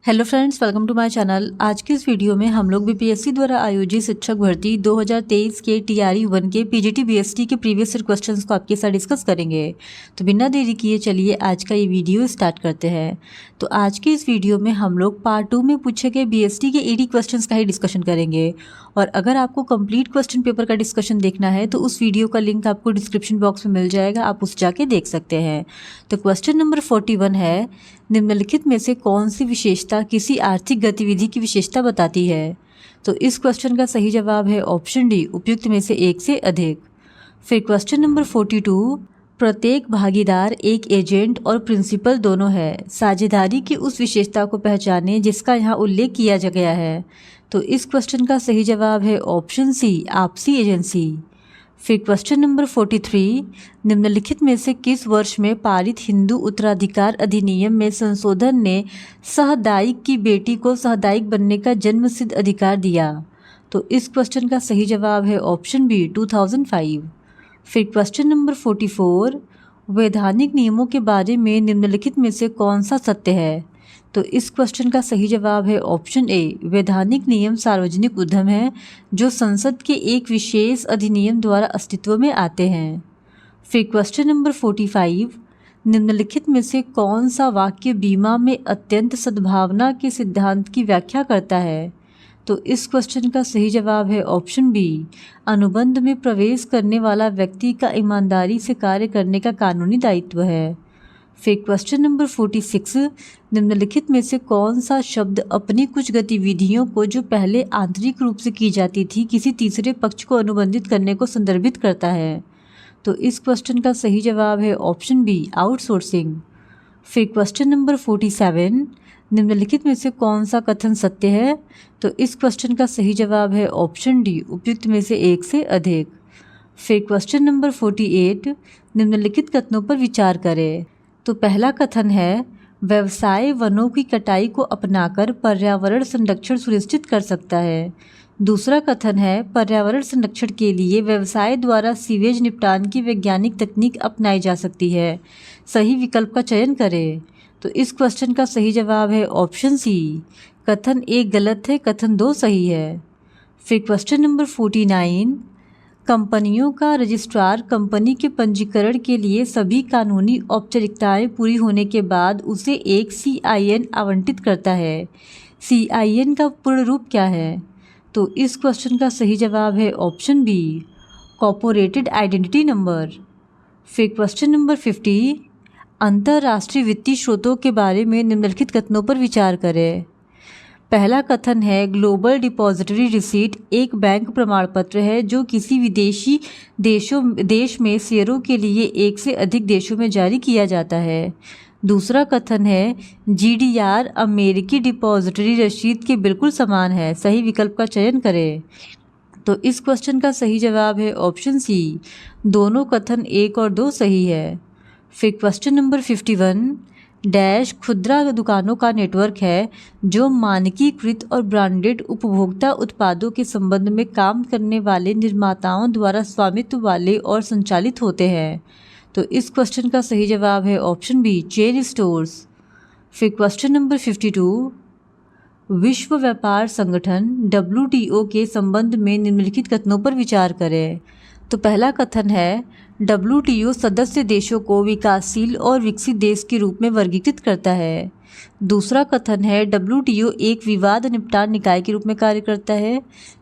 Hello friends, welcome to my channel. आज के इस वीडियो में हम लोग बीपीएससी द्वारा आयोजित शिक्षक भर्ती 2023 के टीआरई 1 के पीजीटी बीएसटी के प्रीवियस ईयर क्वेश्चंस को आपके साथ डिस्कस करेंगे। तो बिना देरी किए चलिए आज का ये वीडियो स्टार्ट करते हैं। तो आज के इस वीडियो में हम लोग पार्ट 2 में पूछे गए बीएसटी के 80 क्वेश्चंस का ही डिस्कशन करेंगे। और अगर आपको कंप्लीट क्वेश्चन पेपर का डिस्कशन देखना है तो उस वीडियो का लिंक आपको डिस्क्रिप्शन बॉक्स में मिल जाएगा, आप उस जाके देख सकते हैं। तो क्वेश्चन नंबर 41 है, निम्नलिखित में से कौन सी विशेषता किसी आर्थिक गतिविधि की विशेषता बताती है? तो इस क्वेश्चन का सही जवाब है ऑप्शन डी, उपयुक्त में से एक से अधिक। फिर क्वेश्चन नंबर 42, प्रत्येक भागीदार एक एजेंट और प्रिंसिपल दोनों है, साझेदारी की उस विशेषता को पहचाने जिसका यहाँ उल्लेख किया गया है। तो इस क्वेश्चन का सही जवाब है ऑप्शन सी, आपसी एजेंसी। फिर क्वेश्चन नंबर 43, निम्नलिखित में से किस वर्ष में पारित हिंदू उत्तराधिकार अधिनियम में संशोधन ने सहदायिक की बेटी को सहदायिक बनने का जन्मसिद्ध अधिकार दिया? तो इस क्वेश्चन का सही जवाब है ऑप्शन बी, 2005। फिर क्वेश्चन नंबर 44, वैधानिक नियमों के बारे में निम्नलिखित में से कौन सा सत्य है? तो इस क्वेश्चन का सही जवाब है ऑप्शन ए, वैधानिक नियम सार्वजनिक उद्यम है जो संसद के एक विशेष अधिनियम द्वारा अस्तित्व में आते हैं। फिर क्वेश्चन नंबर 45, निम्नलिखित में से कौन सा वाक्य बीमा में अत्यंत सद्भावना के सिद्धांत की व्याख्या करता है? तो इस क्वेश्चन का सही जवाब है ऑप्शन बी, अनुबंध में प्रवेश करने वाला व्यक्ति का ईमानदारी से कार्य करने का कानूनी दायित्व है। फिर क्वेश्चन नंबर 46, निम्नलिखित में से कौन सा शब्द अपनी कुछ गतिविधियों को जो पहले आंतरिक रूप से की जाती थी किसी तीसरे पक्ष को अनुबंधित करने को संदर्भित करता है? तो इस क्वेश्चन का सही जवाब है ऑप्शन बी, आउटसोर्सिंग। फिर क्वेश्चन नंबर 47, निम्नलिखित में से कौन सा कथन सत्य है? तो इस क्वेश्चन का सही जवाब है ऑप्शन डी, उपयुक्त में से एक से अधिक। फिर क्वेश्चन नंबर 48, निम्नलिखित कथनों पर विचार करें। तो पहला कथन है, व्यवसाय वनों की कटाई को अपनाकर पर्यावरण संरक्षण सुनिश्चित कर सकता है। दूसरा कथन है, पर्यावरण संरक्षण के लिए व्यवसाय द्वारा सीवेज निपटान की वैज्ञानिक तकनीक अपनाई जा सकती है। सही विकल्प का चयन करें। तो इस क्वेश्चन का सही जवाब है ऑप्शन सी, कथन 1 गलत है, कथन 2 सही है। फिर क्वेश्चन नंबर 49, कंपनियों का रजिस्ट्रार कंपनी के पंजीकरण के लिए सभी कानूनी औपचारिकताएं पूरी होने के बाद उसे एक CIN आवंटित करता है। CIN का पूर्ण रूप क्या है? तो इस क्वेश्चन का सही जवाब है ऑप्शन बी, कॉर्पोरेटेड आइडेंटिटी नंबर। फिर क्वेश्चन नंबर 50, अंतर्राष्ट्रीय वित्तीय स्रोतों के बारे में निम्नलिखित कथनों पर विचार करें। पहला कथन है, ग्लोबल डिपॉजिटरी रिसीट एक बैंक प्रमाण पत्र है जो किसी विदेशी देश में शेयरों के लिए एक से अधिक देशों में जारी किया जाता है। दूसरा कथन है, GDR अमेरिकी डिपॉजिटरी रसीद के बिल्कुल समान है। सही विकल्प का चयन करें। तो इस क्वेश्चन का सही जवाब है ऑप्शन सी, दोनों कथन 1 और 2 सही है। फिर क्वेश्चन नंबर 51, डैश खुदरा दुकानों का नेटवर्क है जो मानकीकृत और ब्रांडेड उपभोक्ता उत्पादों के संबंध में काम करने वाले निर्माताओं द्वारा स्वामित्व वाले और संचालित होते हैं। तो इस क्वेश्चन का सही जवाब है ऑप्शन बी, चेन स्टोर्स। फिर क्वेश्चन नंबर 52, विश्व व्यापार संगठन WTO के संबंध में निम्नलिखित कथनों पर विचार करें। तो पहला कथन है, WTO सदस्य देशों को विकासशील और विकसित देश के रूप में वर्गीकृत करता है। दूसरा कथन है, WTO एक विवाद निपटान निकाय के रूप में कार्य करता है।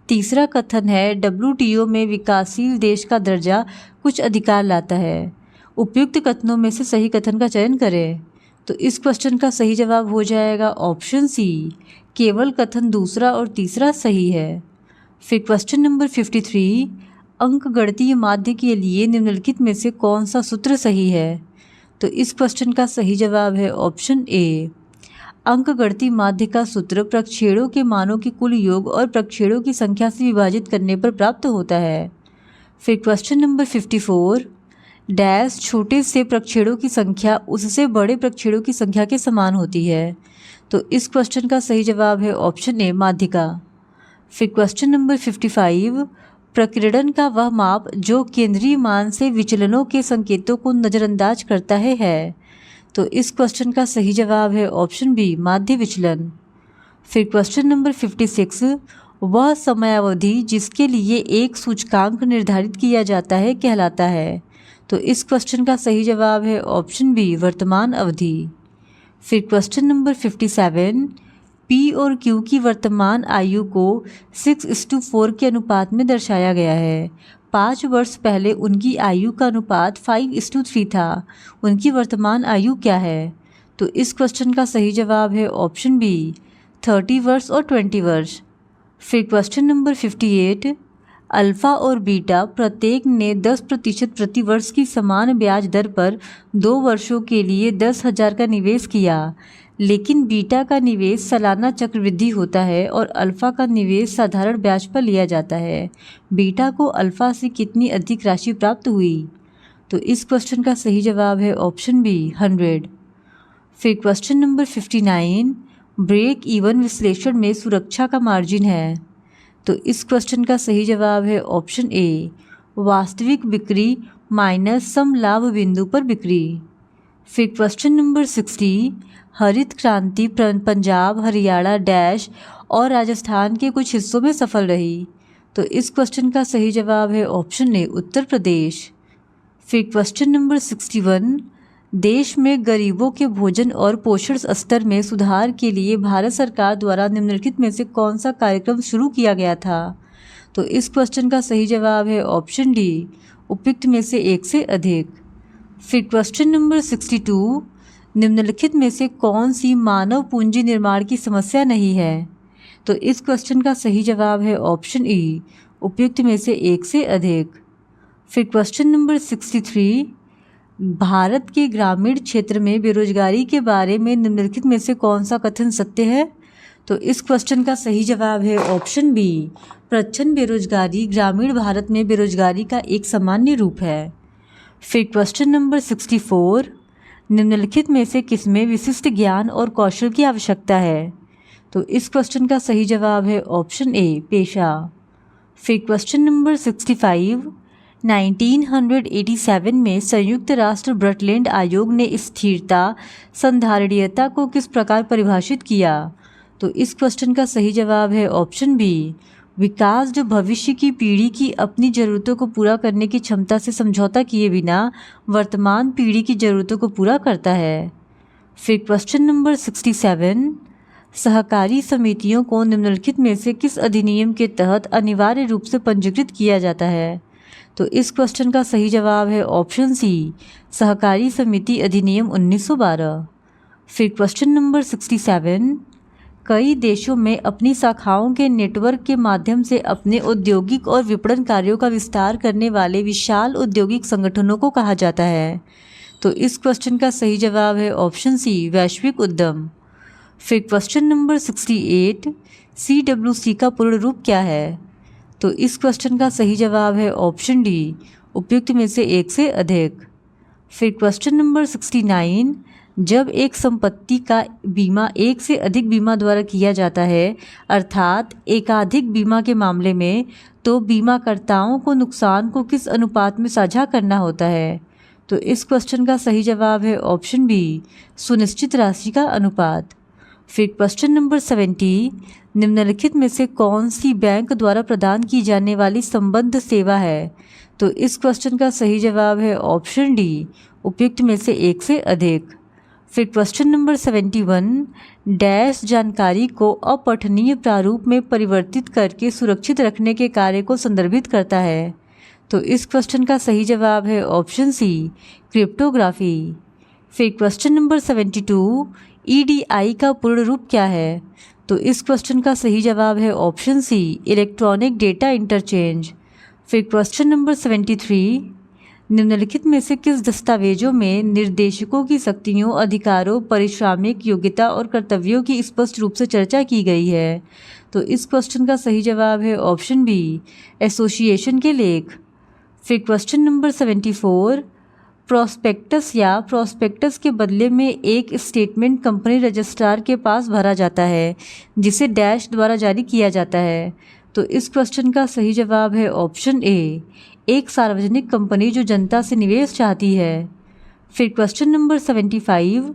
तीसरा कथन है, WTO में विकासशील देश का दर्जा कुछ अधिकार लाता है। उपयुक्त कथनों में से सही कथन का चयन करें। तो इस क्वेश्चन का सही जवाब हो जाएगा ऑप्शन सी, केवल कथन दूसरा और तीसरा सही है। फिर क्वेश्चन नंबर 53, अंकगणितीय माध्य के लिए निम्नलिखित में से कौन सा सूत्र सही है? तो इस क्वेश्चन का सही जवाब है ऑप्शन ए, अंकगणितीय माध्य का सूत्र प्रक्षेपणों के मानों के कुल योग और प्रक्षेपणों की संख्या से विभाजित करने पर प्राप्त होता है। फिर क्वेश्चन नंबर 54, डैश छोटे से प्रक्षेपणों की संख्या उससे बड़े प्रक्षेपणों की संख्या के समान होती है। तो इस क्वेश्चन का सही जवाब है ऑप्शन ए, माध्यिका। फिर क्वेश्चन नंबर 55, प्रकीर्णन का वह माप जो केंद्रीय मान से विचलनों के संकेतों को नज़रअंदाज करता है। तो इस क्वेश्चन का सही जवाब है ऑप्शन बी, माध्य विचलन। फिर क्वेश्चन नंबर 56, वह समयावधि जिसके लिए एक सूचकांक निर्धारित किया जाता है कहलाता है। तो इस क्वेश्चन का सही जवाब है ऑप्शन बी, वर्तमान अवधि। फिर क्वेश्चन नंबर 57, पी और क्यू की वर्तमान आयु को 6:4 के अनुपात में दर्शाया गया है। 5 वर्ष पहले उनकी आयु का अनुपात 5:3 था। उनकी वर्तमान आयु क्या है? तो इस क्वेश्चन का सही जवाब है ऑप्शन बी, 30 वर्ष और 20 वर्ष। फिर क्वेश्चन नंबर 58, अल्फ़ा और बीटा प्रत्येक ने 10% प्रति वर्ष की समान ब्याज दर पर 2 वर्षों के लिए 10,000 का निवेश किया, लेकिन बीटा का निवेश सालाना चक्रवृद्धि होता है और अल्फ़ा का निवेश साधारण ब्याज पर लिया जाता है। बीटा को अल्फ़ा से कितनी अधिक राशि प्राप्त हुई? तो इस क्वेश्चन का सही जवाब है ऑप्शन बी, 100। फिर क्वेश्चन नंबर 59, ब्रेक इवन विश्लेषण में सुरक्षा का मार्जिन है। तो इस क्वेश्चन का सही जवाब है ऑप्शन ए, वास्तविक बिक्री माइनस सम लाभ बिंदु पर बिक्री। फिर क्वेश्चन नंबर 60, हरित क्रांति पंजाब, हरियाणा डैश और राजस्थान के कुछ हिस्सों में सफल रही। तो इस क्वेश्चन का सही जवाब है ऑप्शन ए, उत्तर प्रदेश। फिर क्वेश्चन नंबर 61, देश में गरीबों के भोजन और पोषण स्तर में सुधार के लिए भारत सरकार द्वारा निम्नलिखित में से कौन सा कार्यक्रम शुरू किया गया था? तो इस क्वेश्चन का सही जवाब है ऑप्शन डी, उपयुक्त में से एक से अधिक। फिर क्वेश्चन नंबर 62, निम्नलिखित में से कौन सी मानव पूंजी निर्माण की समस्या नहीं है? तो इस क्वेश्चन का सही जवाब है ऑप्शन ई, उपयुक्त में से एक से अधिक। फिर क्वेश्चन नंबर 63, भारत के ग्रामीण क्षेत्र में बेरोजगारी के बारे में निम्नलिखित में से कौन सा कथन सत्य है? तो इस क्वेश्चन का सही जवाब है ऑप्शन बी, प्रच्छन्न बेरोजगारी ग्रामीण भारत में बेरोजगारी का एक सामान्य रूप है। फिर क्वेश्चन नंबर 64, निम्नलिखित में से किसमें विशिष्ट ज्ञान और कौशल की आवश्यकता है? तो इस क्वेश्चन का सही जवाब है ऑप्शन ए, पेशा। फिर क्वेश्चन नंबर 65, 1987 में संयुक्त राष्ट्र ब्रटलैंड आयोग ने स्थिरता संधारणीयता को किस प्रकार परिभाषित किया? तो इस क्वेश्चन का सही जवाब है ऑप्शन बी, विकास जो भविष्य की पीढ़ी की अपनी ज़रूरतों को पूरा करने की क्षमता से समझौता किए बिना वर्तमान पीढ़ी की ज़रूरतों को पूरा करता है। फिर क्वेश्चन नंबर 67, सहकारी समितियों को निम्नलिखित में से किस अधिनियम के तहत अनिवार्य रूप से पंजीकृत किया जाता है? तो इस क्वेश्चन का सही जवाब है ऑप्शन सी, सहकारी समिति अधिनियम 1912। फिर क्वेश्चन नंबर 67, कई देशों में अपनी शाखाओं के नेटवर्क के माध्यम से अपने औद्योगिक और विपणन कार्यों का विस्तार करने वाले विशाल औद्योगिक संगठनों को कहा जाता है। तो इस क्वेश्चन का सही जवाब है ऑप्शन सी, वैश्विक उद्यम। फिर क्वेश्चन नंबर 68, CWC का पूर्ण रूप क्या है? तो इस क्वेश्चन का सही जवाब है ऑप्शन डी, उपयुक्त में से एक से अधिक। फिर क्वेश्चन नंबर 69, जब एक संपत्ति का बीमा एक से अधिक बीमा द्वारा किया जाता है, अर्थात एकाधिक बीमा के मामले में, तो बीमाकर्ताओं को नुकसान को किस अनुपात में साझा करना होता है? तो इस क्वेश्चन का सही जवाब है ऑप्शन बी, सुनिश्चित राशि का अनुपात। फिर क्वेश्चन नंबर 70, निम्नलिखित में से कौन सी बैंक द्वारा प्रदान की जाने वाली संबद्ध सेवा है? तो इस क्वेश्चन का सही जवाब है ऑप्शन डी, उपयुक्त में से एक से अधिक। फिर क्वेश्चन नंबर 71, डैश जानकारी को अपठनीय प्रारूप में परिवर्तित करके सुरक्षित रखने के कार्य को संदर्भित करता है। तो इस क्वेश्चन का सही जवाब है ऑप्शन सी, क्रिप्टोग्राफी। फिर क्वेश्चन नंबर 72, EDI का पूर्ण रूप क्या है? तो इस क्वेश्चन का सही जवाब है option C, electronic data interchange. फिर क्वेश्चन नंबर 73, निम्नलिखित में से किस दस्तावेजों में निर्देशकों की शक्तियों, अधिकारों, पारिश्रमिक, योग्यता और कर्तव्यों की स्पष्ट रूप से चर्चा की गई है? तो इस क्वेश्चन का सही जवाब है ऑप्शन बी, एसोसिएशन के लेख। फिर क्वेश्चन नंबर 74, प्रोस्पेक्टस या प्रोस्पेक्टस के बदले में एक स्टेटमेंट कंपनी रजिस्ट्रार के पास भरा जाता है, जिसे डैश द्वारा जारी किया जाता है। तो इस क्वेश्चन का सही जवाब है ऑप्शन ए, एक सार्वजनिक कंपनी जो जनता से निवेश चाहती है। फिर क्वेश्चन नंबर 75,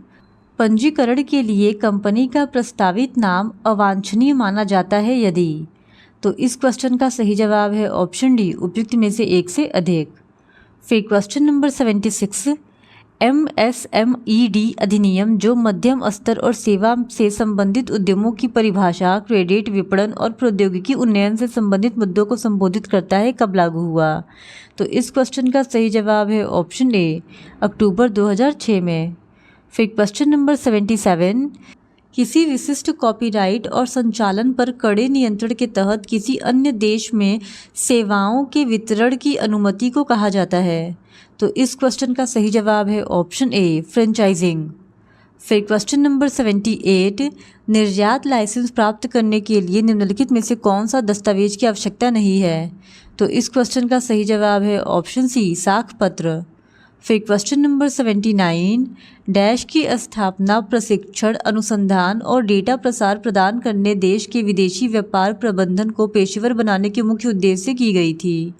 पंजीकरण के लिए कंपनी का प्रस्तावित नाम अवांछनीय माना जाता है यदि। तो इस क्वेश्चन का सही जवाब है ऑप्शन डी, उपयुक्त में से एक से अधिक। फिर क्वेश्चन नंबर 76, MSMED अधिनियम जो मध्यम स्तर और सेवा से संबंधित उद्यमों की परिभाषा, क्रेडिट, विपणन और प्रौद्योगिकी उन्नयन से संबंधित मुद्दों को संबोधित करता है, कब लागू हुआ। तो इस क्वेश्चन का सही जवाब है ऑप्शन ए, अक्टूबर 2006 में। फिर क्वेश्चन नंबर 77, किसी विशिष्ट कॉपीराइट और संचालन पर कड़े नियंत्रण के तहत किसी अन्य देश में सेवाओं के वितरण की अनुमति को कहा जाता है। तो इस क्वेश्चन का सही जवाब है ऑप्शन ए, फ्रेंचाइजिंग। फिर क्वेश्चन नंबर 78, निर्यात लाइसेंस प्राप्त करने के लिए निम्नलिखित में से कौन सा दस्तावेज की आवश्यकता नहीं है। तो इस क्वेश्चन का सही जवाब है ऑप्शन सी, साख पत्र। फिर क्वेश्चन नंबर 79, डैश की स्थापना प्रशिक्षण, अनुसंधान और डेटा प्रसार प्रदान करने देश के विदेशी व्यापार प्रबंधन को पेशेवर बनाने के मुख्य उद्देश्य से की गई थी।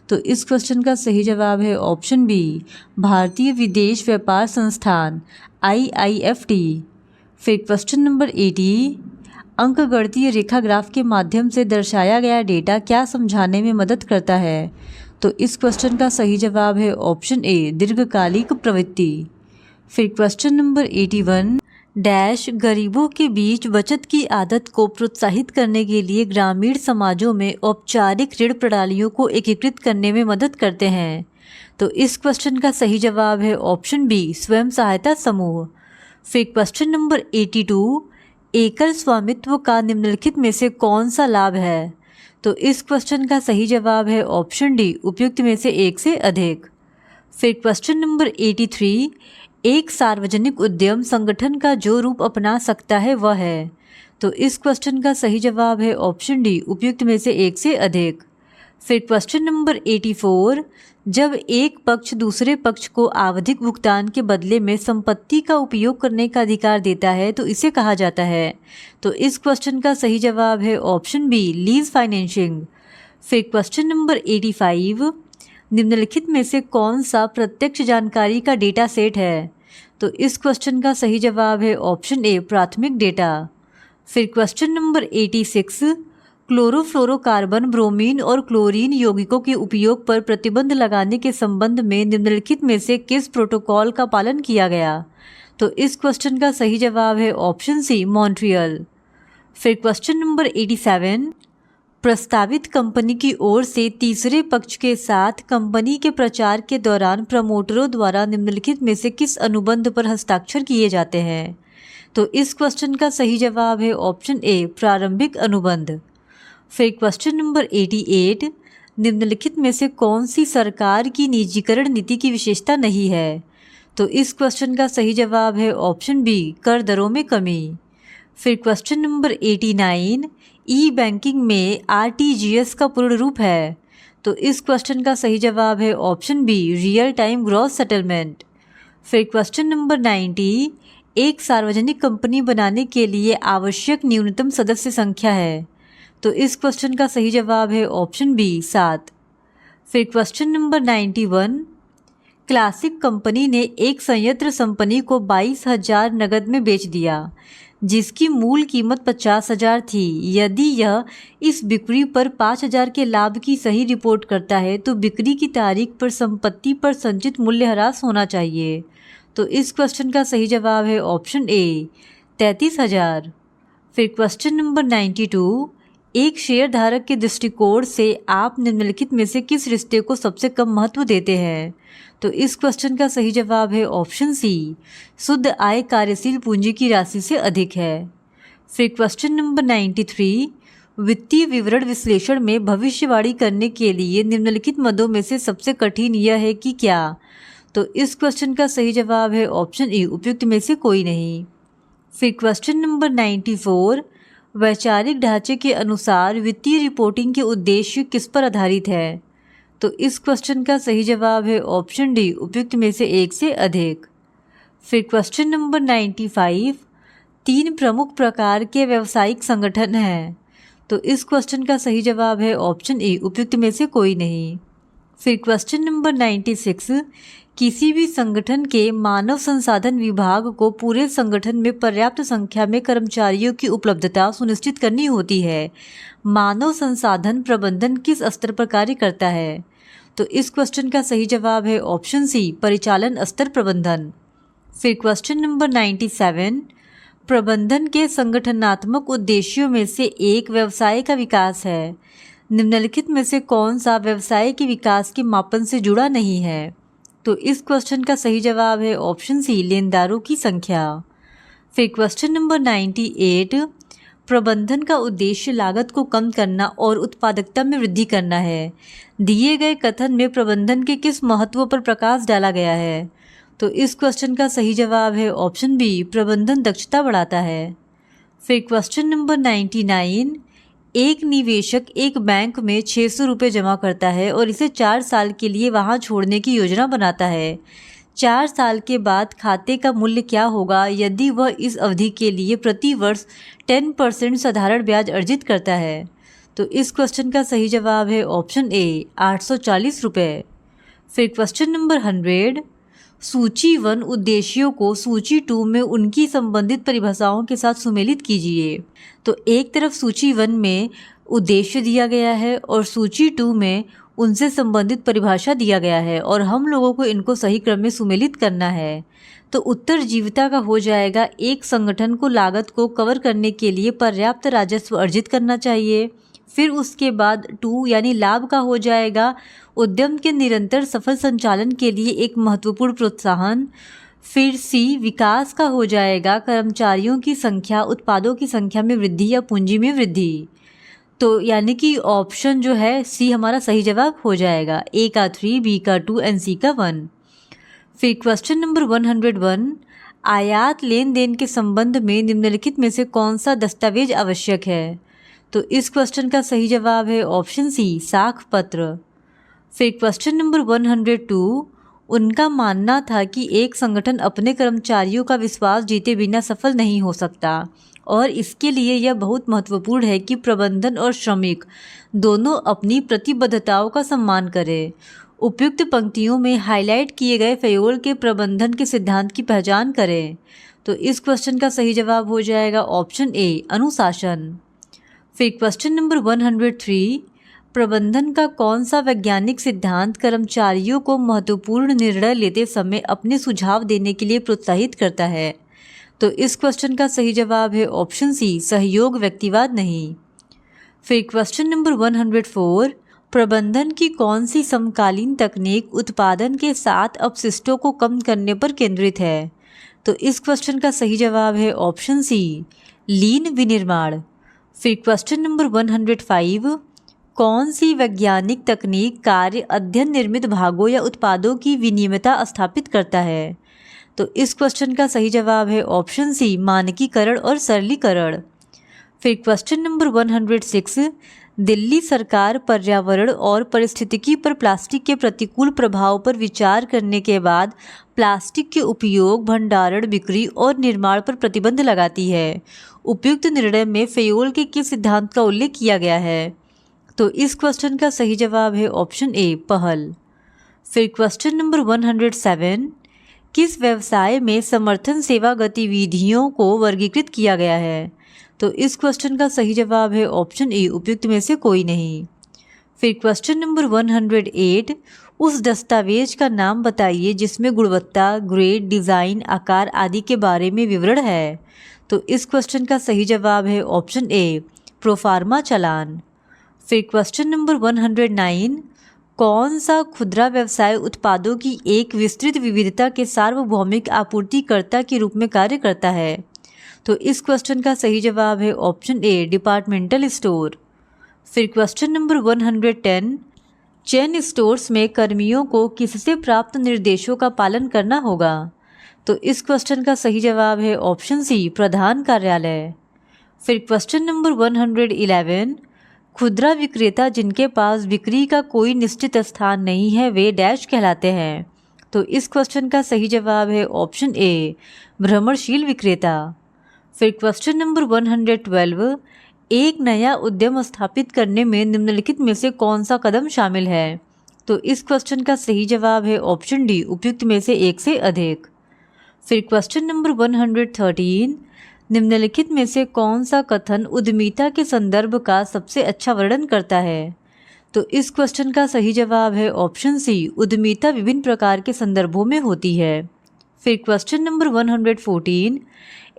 तो इस क्वेश्चन का सही जवाब है ऑप्शन बी, भारतीय विदेश व्यापार संस्थान IIFT। फिर क्वेश्चन नंबर 80, अंकगणितीय रेखा ग्राफ के माध्यम से दर्शाया गया डेटा क्या समझाने में मदद करता है। तो इस क्वेश्चन का सही जवाब है ऑप्शन ए, दीर्घकालिक प्रवृत्ति। फिर क्वेश्चन नंबर 81, डैश गरीबों के बीच बचत की आदत को प्रोत्साहित करने के लिए ग्रामीण समाजों में औपचारिक ऋण प्रणालियों को एकीकृत करने में मदद करते हैं। तो इस क्वेश्चन का सही जवाब है ऑप्शन बी, स्वयं सहायता समूह। फिर क्वेश्चन नंबर 82, एकल स्वामित्व का निम्नलिखित में से कौन सा लाभ है। तो इस क्वेश्चन का सही जवाब है ऑप्शन डी, उपयुक्त में से एक से अधिक। फिर क्वेश्चन नंबर 83, एक सार्वजनिक उद्यम संगठन का जो रूप अपना सकता है वह है। तो इस क्वेश्चन का सही जवाब है ऑप्शन डी, उपयुक्त में से एक से अधिक। फिर क्वेश्चन नंबर 84, जब एक पक्ष दूसरे पक्ष को आवधिक भुगतान के बदले में संपत्ति का उपयोग करने का अधिकार देता है तो इसे कहा जाता है। तो इस क्वेश्चन का सही जवाब है ऑप्शन बी, लीज फाइनेंसिंग। फिर क्वेश्चन नंबर 85, निम्नलिखित में से कौन सा प्रत्यक्ष जानकारी का डेटा सेट है। तो इस क्वेश्चन का सही जवाब है ऑप्शन ए, प्राथमिक डेटा। फिर क्वेश्चन नंबर 86, क्लोरोफ्लोरोकार्बन, ब्रोमीन और क्लोरीन यौगिकों के उपयोग पर प्रतिबंध लगाने के संबंध में निम्नलिखित में से किस प्रोटोकॉल का पालन किया गया। तो इस क्वेश्चन का सही जवाब है ऑप्शन सी, मॉन्ट्रियल। फिर क्वेश्चन नंबर 87, प्रस्तावित कंपनी की ओर से तीसरे पक्ष के साथ कंपनी के प्रचार के दौरान प्रमोटरों द्वारा निम्नलिखित में से किस अनुबंध पर हस्ताक्षर किए जाते हैं। तो इस क्वेश्चन का सही जवाब है ऑप्शन ए, प्रारंभिक अनुबंध। फिर क्वेश्चन नंबर 88, निम्नलिखित में से कौन सी सरकार की निजीकरण नीति की विशेषता नहीं है। तो इस क्वेश्चन का सही जवाब है ऑप्शन बी, कर दरों में कमी। फिर क्वेश्चन नंबर 89, ई बैंकिंग में RTGS का पूर्ण रूप है। तो इस क्वेश्चन का सही जवाब है option B, real time gross settlement. फिर क्वेश्चन नंबर 90, एक सार्वजनिक कंपनी बनाने के लिए आवश्यक न्यूनतम सदस्य संख्या है। तो इस क्वेश्चन का सही जवाब है ऑप्शन बी, 7। फिर क्वेश्चन नंबर 91, क्लासिक कंपनी ने एक संयंत्र कंपनी को 22,000 नकद में बेच दिया जिसकी मूल कीमत 50,000 थी। यदि यह इस बिक्री पर 5,000 के लाभ की सही रिपोर्ट करता है तो बिक्री की तारीख पर संपत्ति पर संचित मूल्यह्रास होना चाहिए। तो इस क्वेश्चन का सही जवाब है ऑप्शन ए, 33,000। फिर क्वेश्चन नंबर 92, एक शेयर धारक के दृष्टिकोण से आप निम्नलिखित में से किस रिश्ते को सबसे कम महत्व देते हैं। तो इस क्वेश्चन का सही जवाब है ऑप्शन सी, शुद्ध आय कार्यशील पूंजी की राशि से अधिक है। फिर क्वेश्चन नंबर 93, वित्तीय विवरण विश्लेषण में भविष्यवाणी करने के लिए निम्नलिखित मदों में से सबसे कठिन यह है कि क्या। तो इस क्वेश्चन का सही जवाब है ऑप्शन ए, उपयुक्त में से कोई नहीं। फिर क्वेश्चन नंबर 94, वैचारिक ढांचे के अनुसार वित्तीय रिपोर्टिंग के उद्देश्य किस पर आधारित है। तो इस क्वेश्चन का सही जवाब है ऑप्शन डी, उपयुक्त में से एक से अधिक। फिर क्वेश्चन नंबर 95, 3 प्रमुख प्रकार के व्यावसायिक संगठन हैं। तो इस क्वेश्चन का सही जवाब है ऑप्शन ए, उपयुक्त में से कोई नहीं। फिर क्वेश्चन नंबर 96, किसी भी संगठन के मानव संसाधन विभाग को पूरे संगठन में पर्याप्त संख्या में कर्मचारियों की उपलब्धता सुनिश्चित करनी होती है। मानव संसाधन प्रबंधन किस स्तर पर कार्य करता है? तो इस क्वेश्चन का सही जवाब है ऑप्शन सी, परिचालन स्तर प्रबंधन। फिर क्वेश्चन नंबर 97, प्रबंधन के संगठनात्मक उद्देश्यों में से एक व्यवसाय का विकास है। निम्नलिखित में से कौन सा व्यवसाय के विकास के मापन से जुड़ा नहीं है? तो इस क्वेश्चन का सही जवाब है ऑप्शन सी, लेनदारों की संख्या। फिर क्वेश्चन नंबर 98, प्रबंधन का उद्देश्य लागत को कम करना और उत्पादकता में वृद्धि करना है। दिए गए कथन में प्रबंधन के किस महत्व पर प्रकाश डाला गया है? तो इस क्वेश्चन का सही जवाब है ऑप्शन बी, प्रबंधन दक्षता बढ़ाता है। फिर क्वेश्चन नंबर 99, एक निवेशक एक बैंक में 600 रुपये जमा करता है और इसे 4 साल के लिए वहां छोड़ने की योजना बनाता है। 4 साल के बाद खाते का मूल्य क्या होगा यदि वह इस अवधि के लिए प्रति वर्ष 10% साधारण ब्याज अर्जित करता है? तो इस क्वेश्चन का सही जवाब है ऑप्शन ए, 840 रुपये। फिर क्वेश्चन नंबर 100, सूची 1 उद्देश्यों को सूची 2 में उनकी संबंधित परिभाषाओं के साथ सुमेलित कीजिए। तो एक तरफ सूची 1 में उद्देश्य दिया गया है और सूची 2 में उनसे संबंधित परिभाषा दिया गया है और हम लोगों को इनको सही क्रम में सुमेलित करना है। तो उत्तर जीविता का हो जाएगा, एक संगठन को लागत को कवर करने के लिए पर्याप्त राजस्व अर्जित करना चाहिए। फिर उसके बाद 2 यानी लाभ का हो जाएगा, उद्यम के निरंतर सफल संचालन के लिए एक महत्वपूर्ण प्रोत्साहन। फिर सी, विकास का हो जाएगा, कर्मचारियों की संख्या, उत्पादों की संख्या में वृद्धि या पूंजी में वृद्धि। तो यानी कि ऑप्शन जो है सी हमारा सही जवाब हो जाएगा, ए का 3, बी का 2 एंड सी का 1। फिर क्वेश्चन नंबर 101, आयात लेन देन के संबंध में निम्नलिखित में से कौन सा दस्तावेज आवश्यक है? तो इस क्वेश्चन का सही जवाब है ऑप्शन सी, साख पत्र। फिर क्वेश्चन नंबर 102, उनका मानना था कि एक संगठन अपने कर्मचारियों का विश्वास जीते बिना सफल नहीं हो सकता और इसके लिए यह बहुत महत्वपूर्ण है कि प्रबंधन और श्रमिक दोनों अपनी प्रतिबद्धताओं का सम्मान करें। उपयुक्त पंक्तियों में हाईलाइट किए गए फयोल के प्रबंधन के सिद्धांत की पहचान करें। तो इस क्वेश्चन का सही जवाब हो जाएगा ऑप्शन ए, अनुशासन। फिर क्वेश्चन नंबर 103, प्रबंधन का कौन सा वैज्ञानिक सिद्धांत कर्मचारियों को महत्वपूर्ण निर्णय लेते समय अपने सुझाव देने के लिए प्रोत्साहित करता है? तो इस क्वेश्चन का सही जवाब है ऑप्शन सी, सहयोग व्यक्तिवाद नहीं। फिर क्वेश्चन नंबर 104, प्रबंधन की कौन सी समकालीन तकनीक उत्पादन के साथ अपशिष्टों को कम करने पर केंद्रित है? तो इस क्वेश्चन का सही जवाब है ऑप्शन सी, लीन विनिर्माण। फिर क्वेश्चन नंबर 105, कौन सी वैज्ञानिक तकनीक कार्य अध्ययन निर्मित भागों या उत्पादों की विनियमितता स्थापित करता है? तो इस क्वेश्चन का सही जवाब है ऑप्शन सी, मानकीकरण और सरलीकरण। फिर क्वेश्चन नंबर 106, दिल्ली सरकार पर्यावरण और पारिस्थितिकी पर प्लास्टिक के प्रतिकूल प्रभाव पर विचार करने के बाद प्लास्टिक के उपयोग, भंडारण, बिक्री और निर्माण पर प्रतिबंध लगाती है। उपयुक्त निर्णय में फयोल के किस सिद्धांत का उल्लेख किया गया है? तो इस क्वेश्चन का सही जवाब है ऑप्शन ए, पहल। फिर क्वेश्चन नंबर 107, किस व्यवसाय में समर्थन सेवा गतिविधियों को वर्गीकृत किया गया है? तो इस क्वेश्चन का सही जवाब है ऑप्शन ए, उपयुक्त में से कोई नहीं। फिर क्वेश्चन नंबर 108, उस दस्तावेज का नाम बताइए जिसमें गुणवत्ता, ग्रेड, डिज़ाइन, आकार आदि के बारे में विवरण है। तो इस क्वेश्चन का सही जवाब है ऑप्शन ए, प्रोफार्मा चालान। फिर क्वेश्चन नंबर 109, कौन सा खुदरा व्यवसाय उत्पादों की एक विस्तृत विविधता के सार्वभौमिक आपूर्तिकर्ता के रूप में कार्य करता है? तो इस क्वेश्चन का सही जवाब है ऑप्शन ए, डिपार्टमेंटल स्टोर। फिर क्वेश्चन नंबर 110, चेन स्टोर्स में कर्मियों को किससे प्राप्त निर्देशों का पालन करना होगा? तो इस क्वेश्चन का सही जवाब है ऑप्शन सी, प्रधान कार्यालय। फिर क्वेश्चन नंबर 111, खुदरा विक्रेता जिनके पास बिक्री का कोई निश्चित स्थान नहीं है वे डैश कहलाते हैं। तो इस क्वेश्चन का सही जवाब है ऑप्शन ए, भ्रमणशील विक्रेता। फिर क्वेश्चन नंबर 112, एक नया उद्यम स्थापित करने में निम्नलिखित में से कौन सा कदम शामिल है? तो इस क्वेश्चन का सही जवाब है ऑप्शन डी, उपयुक्त में से एक से अधिक। फिर क्वेश्चन नंबर 113, निम्नलिखित में से कौन सा कथन उद्यमिता के संदर्भ का सबसे अच्छा वर्णन करता है? तो इस क्वेश्चन का सही जवाब है ऑप्शन सी, उद्यमिता विभिन्न प्रकार के संदर्भों में होती है। फिर क्वेश्चन नंबर 114,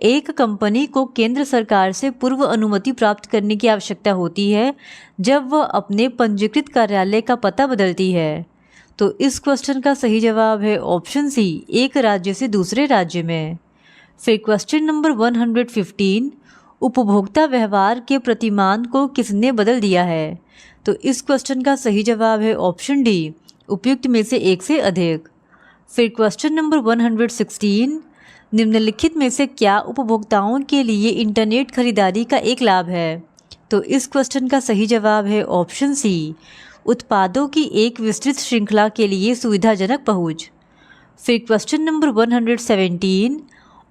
एक कंपनी को केंद्र सरकार से पूर्व अनुमति प्राप्त करने की आवश्यकता होती है जब वह अपने पंजीकृत कार्यालय का पता बदलती है। तो इस क्वेश्चन का सही जवाब है ऑप्शन सी, एक राज्य से दूसरे राज्य में। फिर क्वेश्चन नंबर 115, उपभोक्ता व्यवहार के प्रतिमान को किसने बदल दिया है? तो इस क्वेश्चन का सही जवाब है ऑप्शन डी, उपयुक्त में से एक से अधिक। फिर क्वेश्चन नंबर 116, निम्नलिखित में से क्या उपभोक्ताओं के लिए इंटरनेट खरीदारी का एक लाभ है? तो इस क्वेश्चन का सही जवाब है ऑप्शन सी, उत्पादों की एक विस्तृत श्रृंखला के लिए सुविधाजनक पहुंच। फिर क्वेश्चन नंबर 117,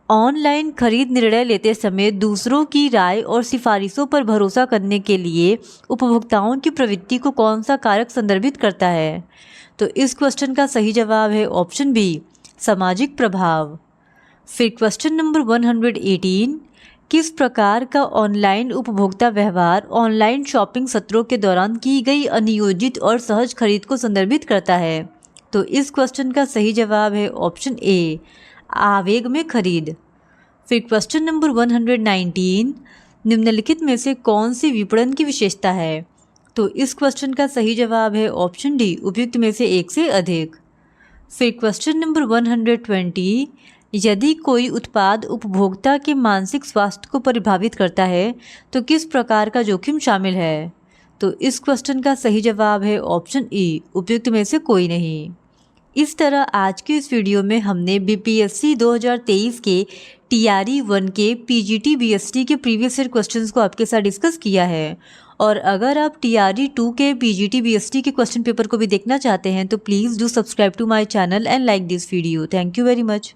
ऑनलाइन खरीद निर्णय लेते समय दूसरों की राय और सिफारिशों पर भरोसा करने के लिए उपभोक्ताओं की प्रवृत्ति को कौन सा कारक संदर्भित करता है? तो इस क्वेश्चन का सही जवाब है ऑप्शन बी, सामाजिक प्रभाव। फिर क्वेश्चन नंबर 118, किस प्रकार का ऑनलाइन उपभोक्ता व्यवहार ऑनलाइन शॉपिंग सत्रों के दौरान की गई अनियोजित और सहज खरीद को संदर्भित करता है? तो इस क्वेश्चन का सही जवाब है ऑप्शन ए, आवेग में खरीद। फिर क्वेश्चन नंबर 119, निम्नलिखित में से कौन सी विपणन की विशेषता है? तो इस क्वेश्चन का सही जवाब है ऑप्शन डी, उपयुक्त में से एक से अधिक। फिर क्वेश्चन नंबर 120, यदि कोई उत्पाद उपभोक्ता के मानसिक स्वास्थ्य को प्रभावित करता है तो किस प्रकार का जोखिम शामिल है? तो इस क्वेश्चन का सही जवाब है ऑप्शन ई, उपयुक्त में से कोई नहीं। इस तरह आज की इस वीडियो में हमने बीपीएससी 2023 के टीआरई 1 के पीजीटी बीएसटी के प्रीवियस ईयर क्वेश्चंस को आपके साथ डिस्कस किया है। और अगर आप टीआरई 2 के पीजीटी बीएसटी के क्वेश्चन पेपर को भी देखना चाहते हैं तो please do subscribe to my channel and like this video. Thank you very much.